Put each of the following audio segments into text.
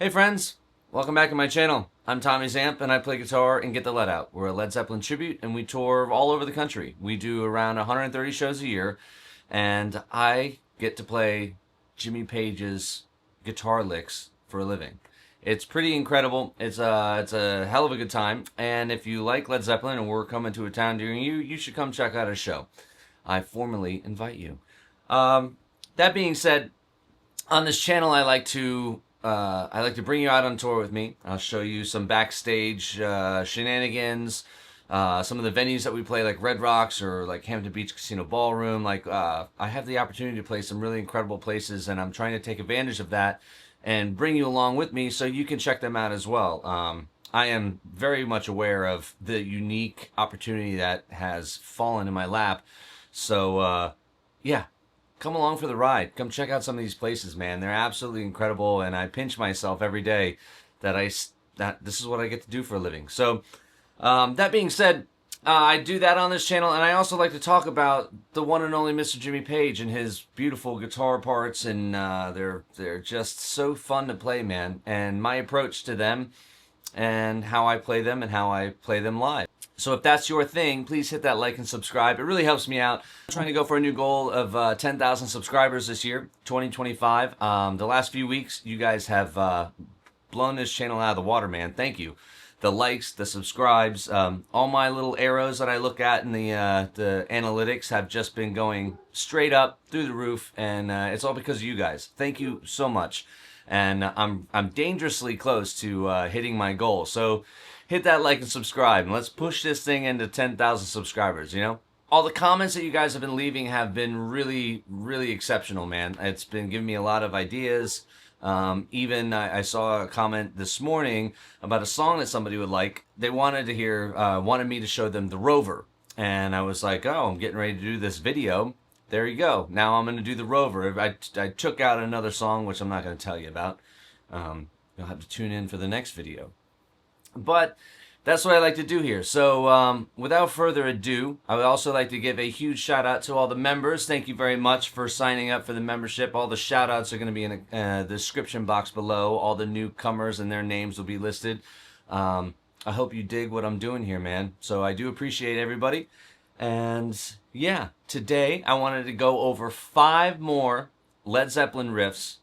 Hey friends, welcome back to my channel. I'm Tommy Zamp and I play guitar and Get the Let Out. We're a Led Zeppelin tribute and we tour all over the country. We do around 130 shows a year and I get to play Jimmy Page's guitar licks for a living. It's pretty incredible. It's a hell of a good time, and if you like Led Zeppelin and we're coming to a town near you, you should come check out a show. I formally invite you. That being said, on this channel I like to bring you out on tour with me. I'll show you some backstage shenanigans, some of the venues that we play, like Red Rocks or like Hampton Beach Casino Ballroom. I have the opportunity to play some really incredible places, and I'm trying to take advantage of that and bring you along with me so you can check them out as well. I am very much aware of the unique opportunity that has fallen in my lap. So, yeah. Come along for the ride. Come check out some of these places, man. They're absolutely incredible, and I pinch myself every day that this is what I get to do for a living. So, that being said, I do that on this channel, and I also like to talk about the one and only Mr. Jimmy Page and his beautiful guitar parts, and they're just so fun to play, man. And my approach to them, and how I play them, and how I play them live. So if that's your thing, please hit that like and subscribe. It really helps me out. I'm trying to go for a new goal of 10,000 subscribers this year, 2025. The last few weeks, you guys have blown this channel out of the water, man. Thank you. The likes, the subscribes, all my little arrows that I look at in the analytics have just been going straight up through the roof, and it's all because of you guys. Thank you so much. And I'm dangerously close to hitting my goal. So hit that like and subscribe, and let's push this thing into 10,000 subscribers, you know? All the comments that you guys have been leaving have been really, really exceptional, man. It's been giving me a lot of ideas. Even I saw a comment this morning about a song that somebody would like. They wanted to hear, wanted me to show them the Rover. And I was like, oh, I'm getting ready to do this video. There you go. Now I'm going to do the Rover. I took out another song, which I'm not going to tell you about. You'll have to tune in for the next video. But that's what I like to do here. So without further ado, I would also like to give a huge shout out to all the members. Thank you very much for signing up for the membership. All the shout outs are going to be in the description box below. All the newcomers and their names will be listed. I hope you dig what I'm doing here, man. So I do appreciate everybody. And yeah, today I wanted to go over 5 more Led Zeppelin riffs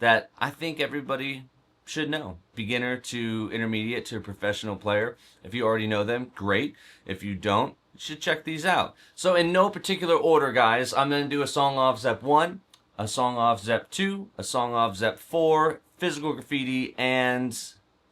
that I think everybody should know. Beginner to intermediate to professional player. If you already know them, great. If you don't, you should check these out. So in no particular order, guys, I'm going to do a song off Zep 1, a song off Zep 2, a song off Zep 4, Physical Graffiti, and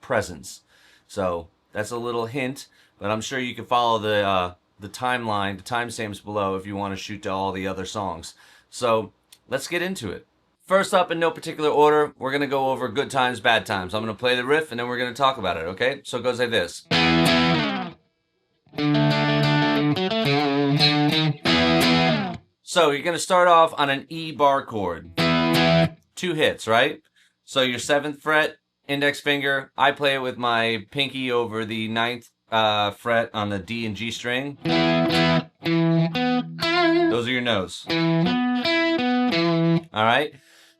Presence. So that's a little hint, but I'm sure you can follow the timeline, the timestamps below if you want to shoot to all the other songs. So let's get into it. First up, in no particular order, we're going to go over good times, bad times. I'm going to play the riff, and then we're going to talk about it, okay? So it goes like this. So you're going to start off on an E bar chord. 2 hits, right? So your 7th fret, index finger. I play it with my pinky over the 9th fret on the D and G string. Those are your notes. Alright?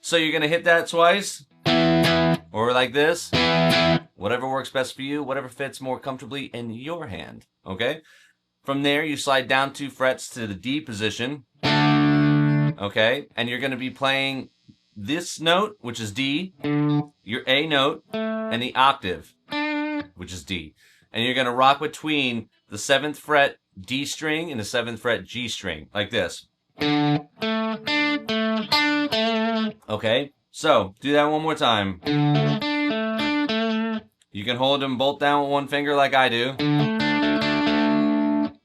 So you're going to hit that twice, or like this, whatever works best for you, whatever fits more comfortably in your hand, okay? From there, you slide down 2 frets to the D position, okay? And you're going to be playing this note, which is D, your A note, and the octave, which is D. And you're going to rock between the 7th fret D string and the 7th fret G string, like this. Okay, so do that one more time. You can hold them both down with one finger like I do,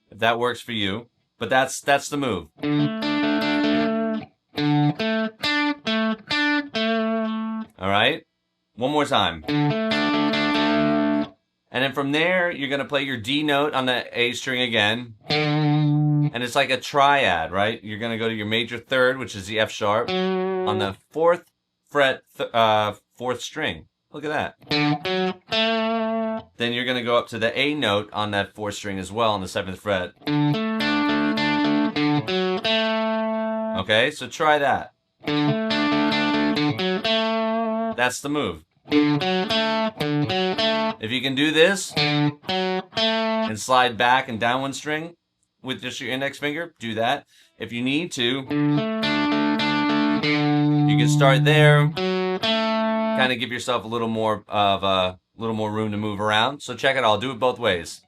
if that works for you. But that's the move. All right, one more time. And then from there, you're going to play your D note on the A string again. And it's like a triad, right? You're going to go to your major 3rd, which is the F sharp, on the 4th fret, 4th string. Look at that. Then you're going to go up to the A note on that 4th string as well on the 7th fret. Okay, so try that. That's the move. If you can do this and slide back and down one string with just your index finger, do that. If you need to, you can start there, kind of give yourself a little more room to move around. So check it out. I'll do it both ways.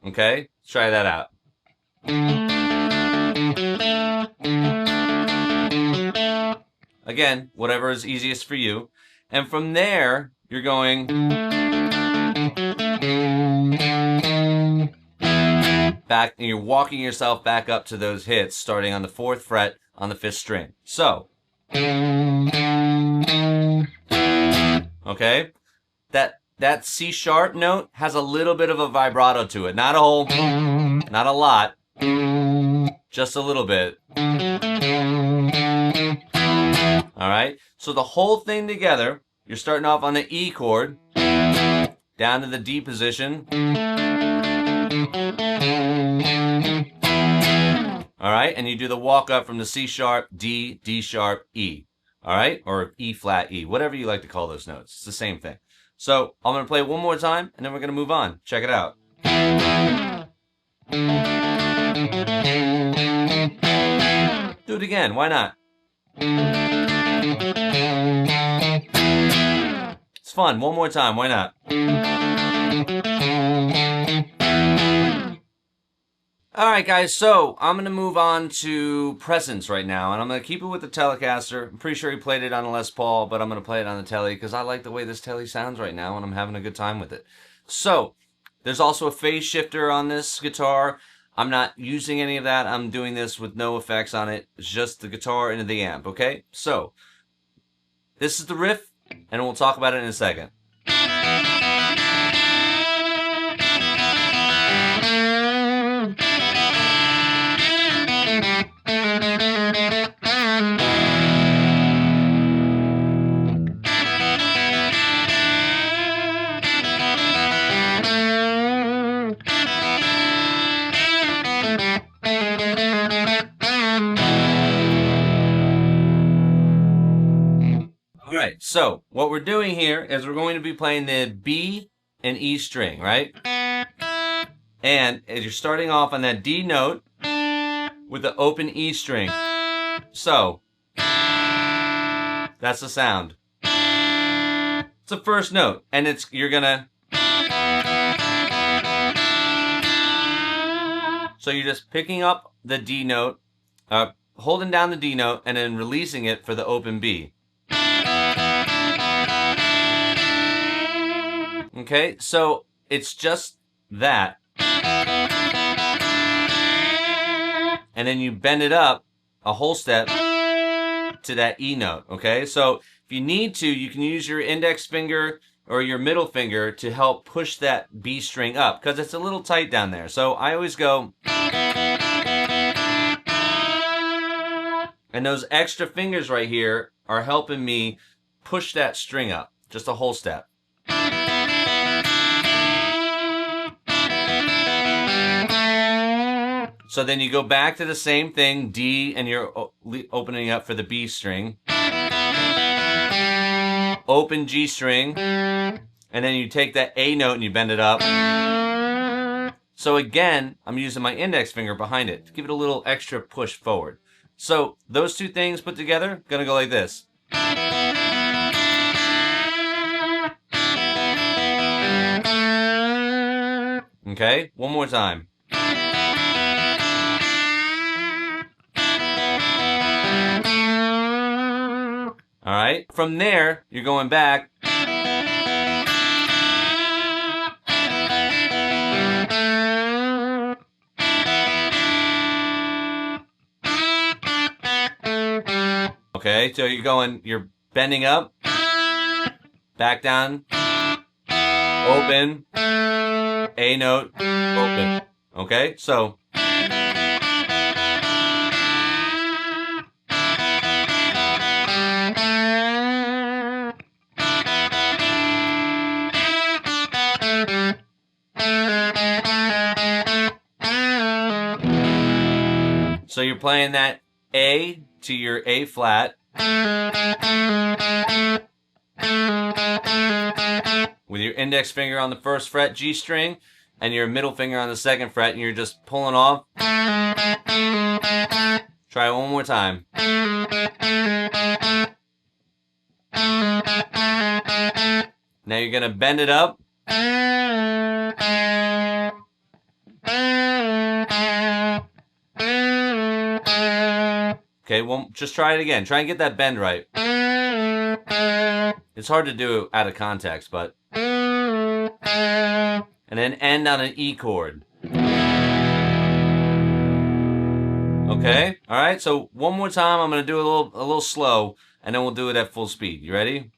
Okay, let's try that out. Again, whatever is easiest for you. And from there, you're going back, and you're walking yourself back up to those hits, starting on the 4th fret on the 5th string. So, okay, that C sharp note has a little bit of a vibrato to it. Not a whole, not a lot, just a little bit. All right, so the whole thing together, you're starting off on the E chord, down to the D position. All right, and you do the walk up from the C sharp, D, D sharp, E. All right, or E flat, E, whatever you like to call those notes. It's the same thing. So I'm going to play it one more time, and then we're going to move on. Check it out. Do it again. Why not? It's fun. One more time. Why not? All right, guys, so I'm going to move on to Presence right now, and I'm going to keep it with the Telecaster. I'm pretty sure he played it on a Les Paul, but I'm going to play it on the Tele because I like the way this Tele sounds right now, and I'm having a good time with it. So, there's also a phase shifter on this guitar. I'm not using any of that. I'm doing this with no effects on it. It's just the guitar and the amp, okay? So, this is the riff, and we'll talk about it in a second. Alright, so what we're doing here is we're going to be playing the B and E string, right? And as you're starting off on that D note with the open E string. So, that's the sound. It's the first note, and you're gonna... So you're just picking up the D note, holding down the D note, and then releasing it for the open B. Okay, so it's just that. And then you bend it up a whole step to that E note, okay? So if you need to, you can use your index finger or your middle finger to help push that B string up because it's a little tight down there. So I always go... And those extra fingers right here are helping me push that string up just a whole step. So then you go back to the same thing, D, and you're opening up for the B string. Open G string. And then you take that A note and you bend it up. So again, I'm using my index finger behind it to give it a little extra push forward. So those two things put together, gonna go like this. Okay, one more time. All right, from there, you're going back. Okay, so you're bending up, back down, open, A note, open. Okay, so. So you're playing that A to your A flat with your index finger on the first fret G string and your middle finger on the second fret, and you're just pulling off. Try it one more time. Now you're gonna bend it up. Okay, well, just try it again. Try and get that bend right. It's hard to do out of context, but... And then end on an E chord. Okay? Alright, so one more time. I'm going to do a little slow, and then we'll do it at full speed. You ready?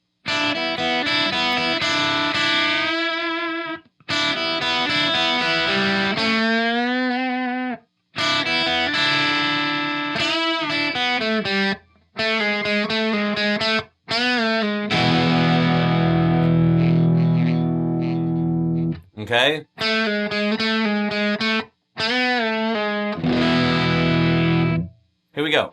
Okay? Here we go.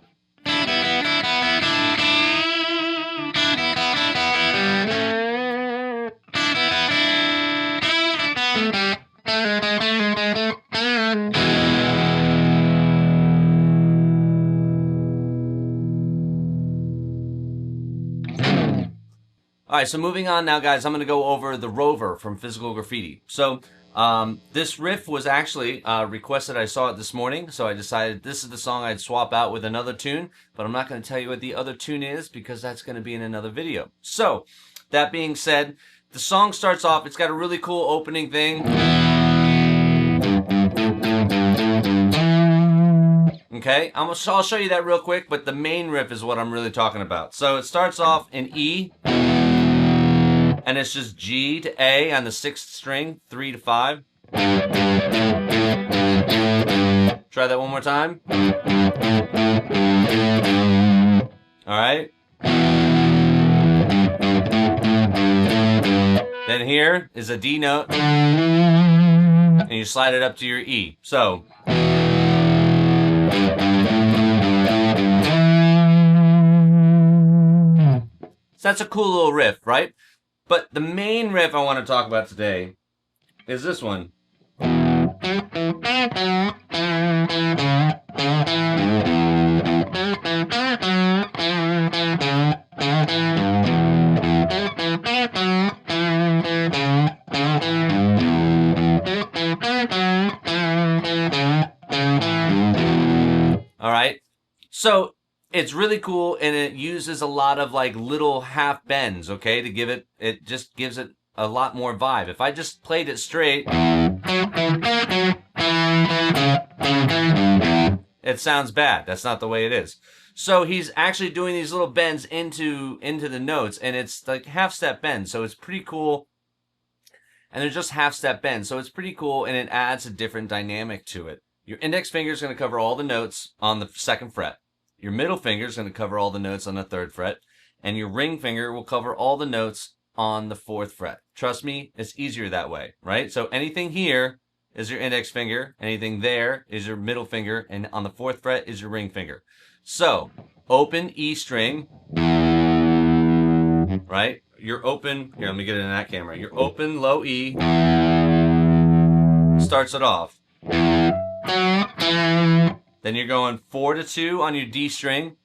Alright, so moving on now, guys, I'm going to go over the Rover from Physical Graffiti. So, this riff was actually requested. I saw it this morning, so I decided this is the song I'd swap out with another tune, but I'm not going to tell you what the other tune is because that's going to be in another video. So, that being said, the song starts off, it's got a really cool opening thing. Okay, I'll show you that real quick, but the main riff is what I'm really talking about. So, it starts off in E, and it's just G to A on the 6th string, 3 to 5. Try that one more time. Alright. Then here is a D note, and you slide it up to your E. So that's a cool little riff, right? But the main riff I want to talk about today is this one. All right. So it's really cool, and it uses a lot of like little half bends, okay, to give it, it just gives it a lot more vibe. If I just played it straight, it sounds bad. That's not the way it is. So he's actually doing these little bends into the notes, and it's like half-step bends, so it's pretty cool. And they're just half-step bends, so it's pretty cool, and it adds a different dynamic to it. Your index finger is going to cover all the notes on the 2nd fret. Your middle finger is going to cover all the notes on the 3rd fret, and your ring finger will cover all the notes on the 4th fret. Trust me, it's easier that way, right? So anything here is your index finger, anything there is your middle finger, and on the 4th fret is your ring finger. So, open E string, right? Your open, here, let me get it in that camera. Your open low E starts it off. Then you're going 4 to 2 on your D string,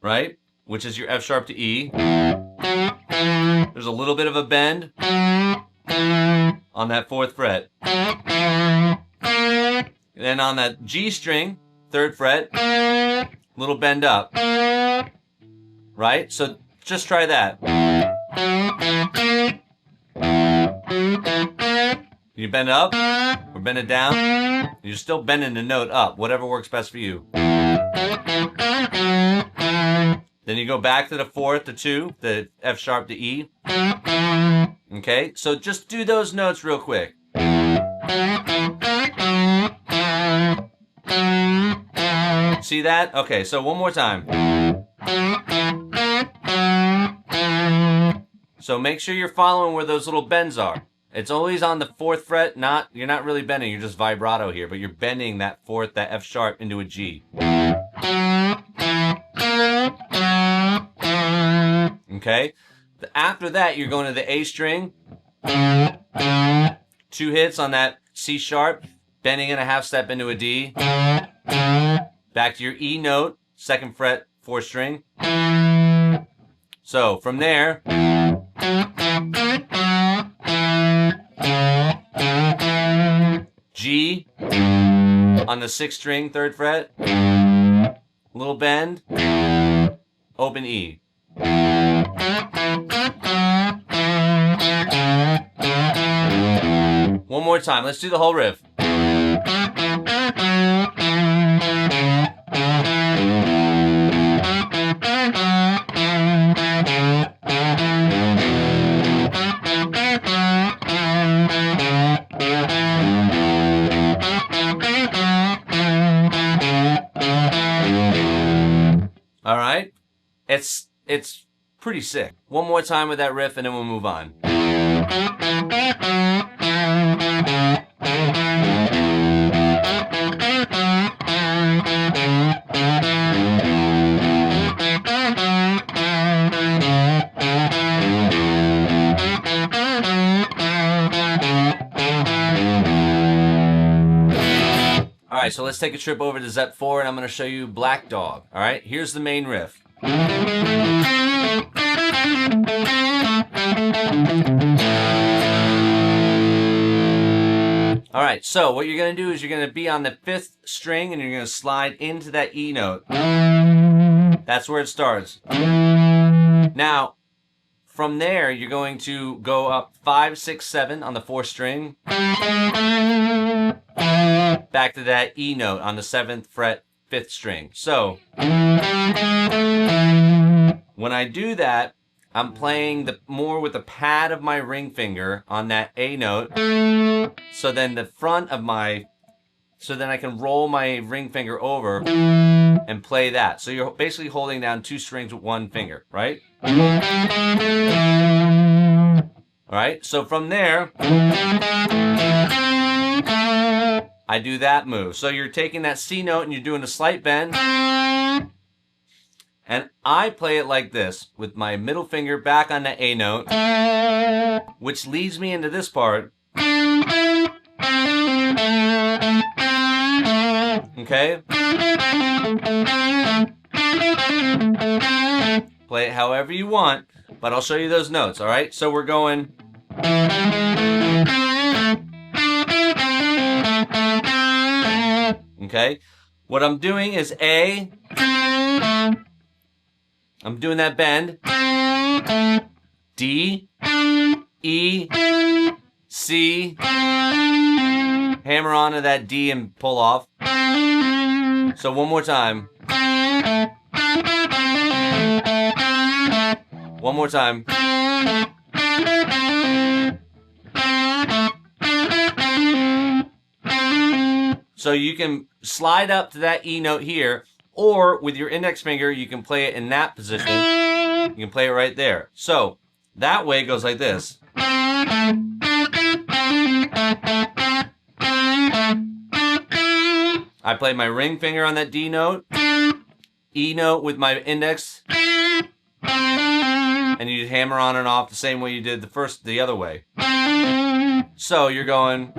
right? Which is your F sharp to E. There's a little bit of a bend on that 4th fret. And then on that G string, 3rd fret, little bend up, right? So just try that. You bend up or bend it down. You're still bending the note up, whatever works best for you. Then you go back to the 4th to 2, the F sharp to E. Okay, so just do those notes real quick. See that? Okay, so one more time. So make sure you're following where those little bends are. It's always on the 4th fret, you're not really bending, you're just vibrato here, but you're bending that 4th, that F sharp into a G. Okay? After that, you're going to the A string. 2 hits on that C sharp, bending in a half step into a D. Back to your E note, 2nd fret, 4th string. So from there, G on the 6th string, 3rd fret, little bend, open E. One more time, let's do the whole riff. All right, it's pretty sick. One more time with that riff and then we'll move on. Alright, so let's take a trip over to Zep 4 and I'm going to show you Black Dog. Alright, here's the main riff. Alright, so what you're going to do is you're going to be on the 5th string and you're going to slide into that E note. That's where it starts. Now, from there, you're going to go up 5, 6, 7 on the 4th string. Back to that E note on the 7th fret, 5th string. So, when I do that, I'm playing more with the pad of my ring finger on that A note. So then the front of so then I can roll my ring finger over and play that. So you're basically holding down 2 strings with 1 finger, right? Alright, so from there, I do that move. So you're taking that C note and you're doing a slight bend. And I play it like this, with my middle finger back on the A note, which leads me into this part. Okay? Play it however you want, but I'll show you those notes, alright? So we're going... Okay? What I'm doing is A... I'm doing that bend. D, E, C, hammer onto that D and pull off. So one more time. One more time. So you can slide up to that E note here, or with your index finger, you can play it in that position. You can play it right there. So that way it goes like this. I play my ring finger on that D note, E note with my index, and you hammer on and off the same way you did the other way. So you're going,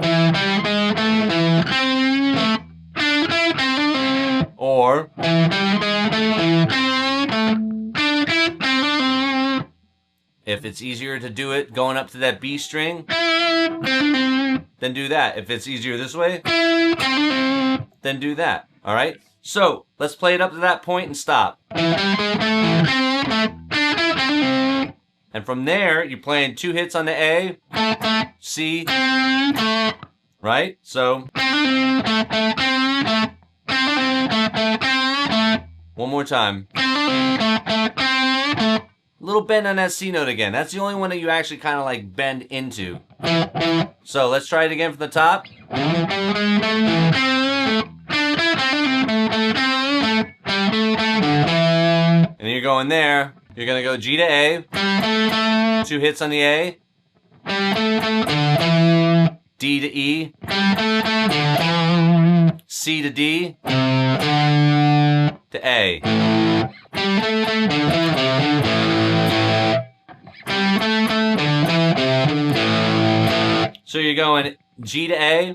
or if it's easier to do it going up to that B string, then do that. If it's easier this way, then do that. All right? So let's play it up to that point and stop. And from there, you're playing 2 hits on the A, C, right? So one more time. Little bend on that C note again. That's the only one that you actually kind of like bend into. So let's try it again from the top. And you're going there. You're going to go G to A. 2 hits on the A. D to E. C to D. to A. So you're going G to A,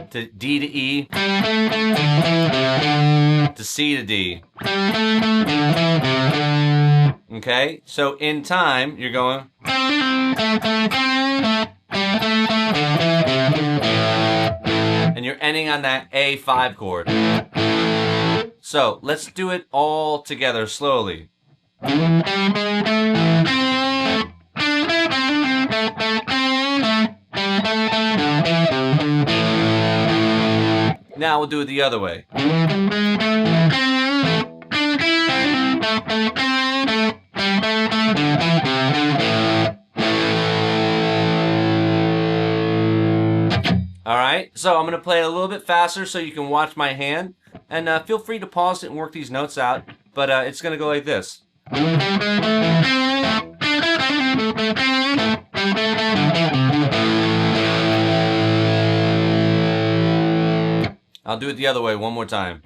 to D to E, to C to D. Okay, so in time, you're going. And you're ending on that A5 chord. So let's do it all together slowly. Now we'll do it the other way. Alright, so I'm going to play it a little bit faster so you can watch my hand. And feel free to pause it and work these notes out. But it's going to go like this. I'll do it the other way one more time.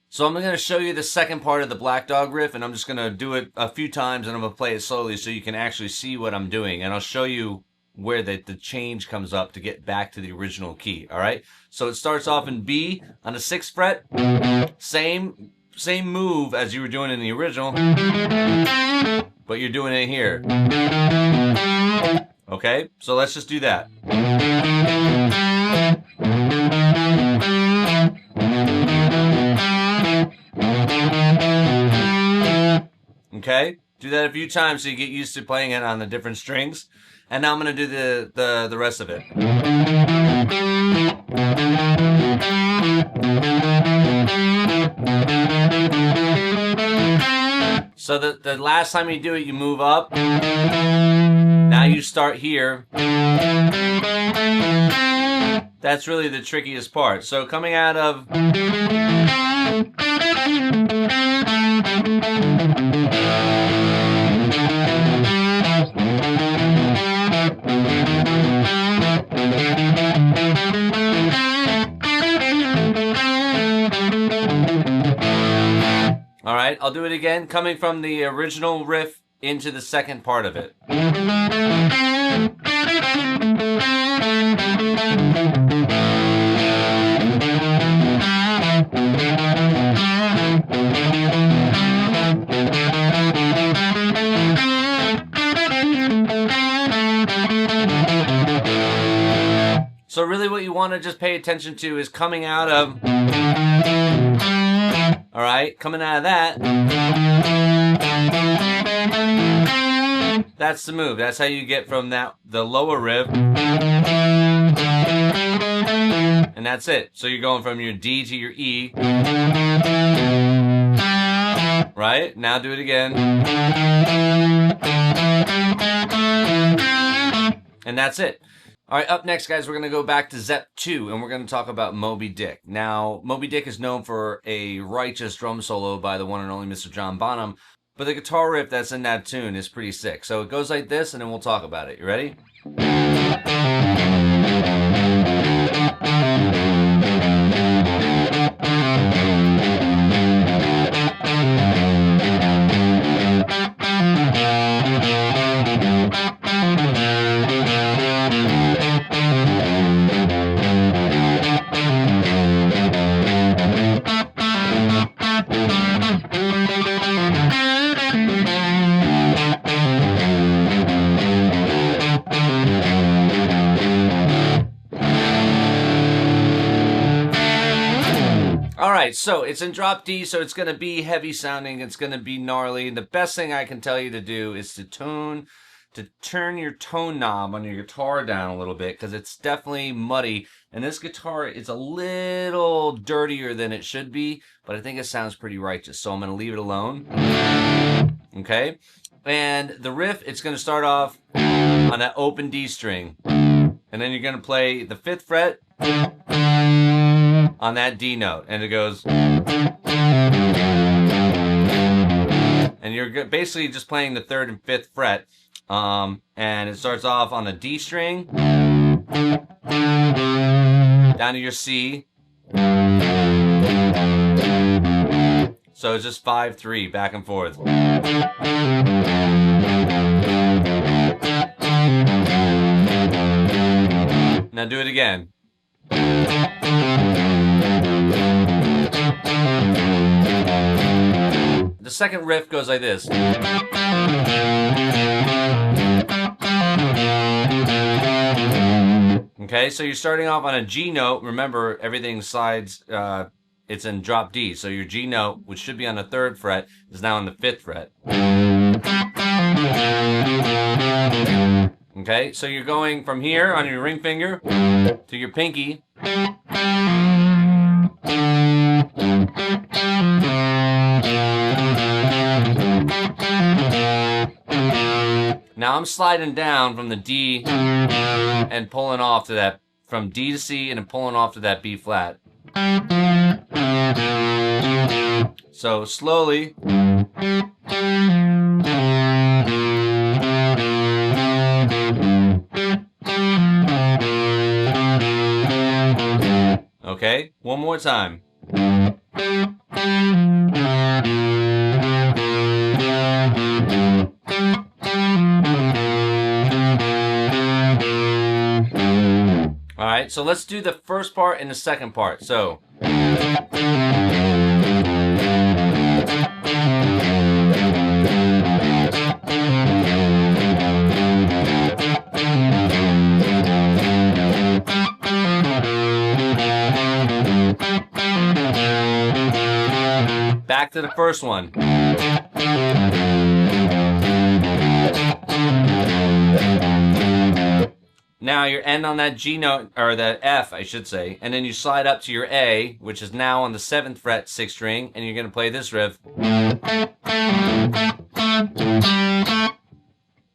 So I'm going to show you the second part of the Black Dog riff, and I'm just going to do it a few times, and I'm going to play it slowly so you can actually see what I'm doing. And I'll show you where the change comes up to get back to the original key, all right? So it starts off in B on the 6th fret. Same move as you were doing in the original, but you're doing it here. Okay, so let's just do that. Okay, do that a few times so you get used to playing it on the different strings. And now I'm going to do the rest of it. So the last time you do it, you move up. Now you start here. That's really the trickiest part. So coming out of... Alright, I'll do it again, coming from the original riff into the second part of it. So really what you want to just pay attention to is coming out of... Alright, coming out of that. That's the move. That's how you get from the lower riff. And that's it. So you're going from your D to your E. Right? Now do it again. And that's it. Alright, up next, guys, we're going to go back to Zepp 2, and we're going to talk about Moby Dick. Now, Moby Dick is known for a righteous drum solo by the one and only Mr. John Bonham, but the guitar riff that's in that tune is pretty sick. So it goes like this, and then we'll talk about it. You ready? Alright, so it's in drop D, so it's going to be heavy sounding, it's going to be gnarly. The best thing I can tell you to do is to turn your tone knob on your guitar down a little bit, because it's definitely muddy, and this guitar is a little dirtier than it should be, but I think it sounds pretty righteous, so I'm going to leave it alone. Okay? And the riff, it's going to start off on that open D string, and then you're going to play the 5th fret on that D note, and it goes, and you're basically just playing the 3rd and 5th fret And it starts off on a D string, down to your C. So it's just 5-3, back and forth. Now do it again. The second riff goes like this. Okay, so you're starting off on a G note. Remember, everything slides, it's in drop D. So your G note, which should be on the 3rd fret, is now on the 5th fret. Okay, so you're going from here on your ring finger to your pinky. Now I'm sliding down from the D and pulling off to that, from D to C and then pulling off to that B flat. So slowly. Okay, one more time. Alright, so let's do the first part and the second part. So. Back to the first one. Now you end on that G note, or that F, I should say, and then you slide up to your A, which is now on the 7th fret 6th string, and you're going to play this riff.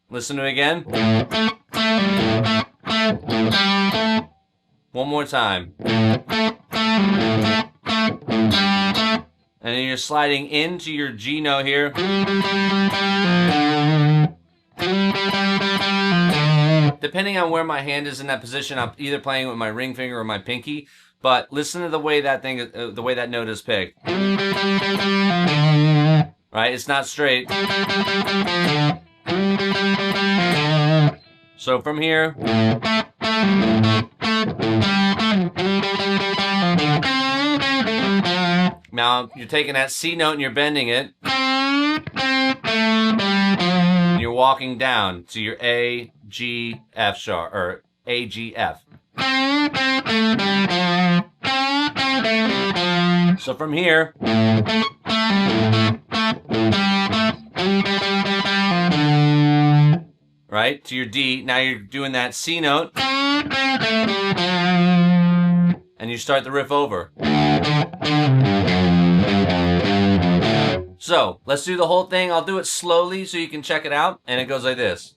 Listen to it again. One more time. And then you're sliding into your G note here. Depending on where my hand is in that position, I'm either playing with my ring finger or my pinky. But listen to the way that thing, the way that note is picked. Right? It's not straight. So from here. Now you're taking that C note and you're bending it. And you're walking down to your A, G, F sharp, or A, G, F. So from here, right, to your D. Now you're doing that C note. And you start the riff over. So, let's do the whole thing. I'll do it slowly so you can check it out. And it goes like this.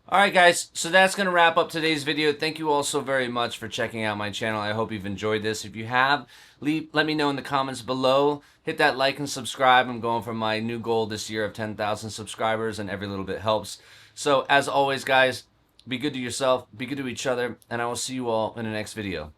Alright guys, so that's going to wrap up today's video. Thank you all so very much for checking out my channel. I hope you've enjoyed this. If you have, let me know in the comments below. Hit that like and subscribe. I'm going for my new goal this year of 10,000 subscribers, and every little bit helps. So as always guys, be good to yourself, be good to each other, and I will see you all in the next video.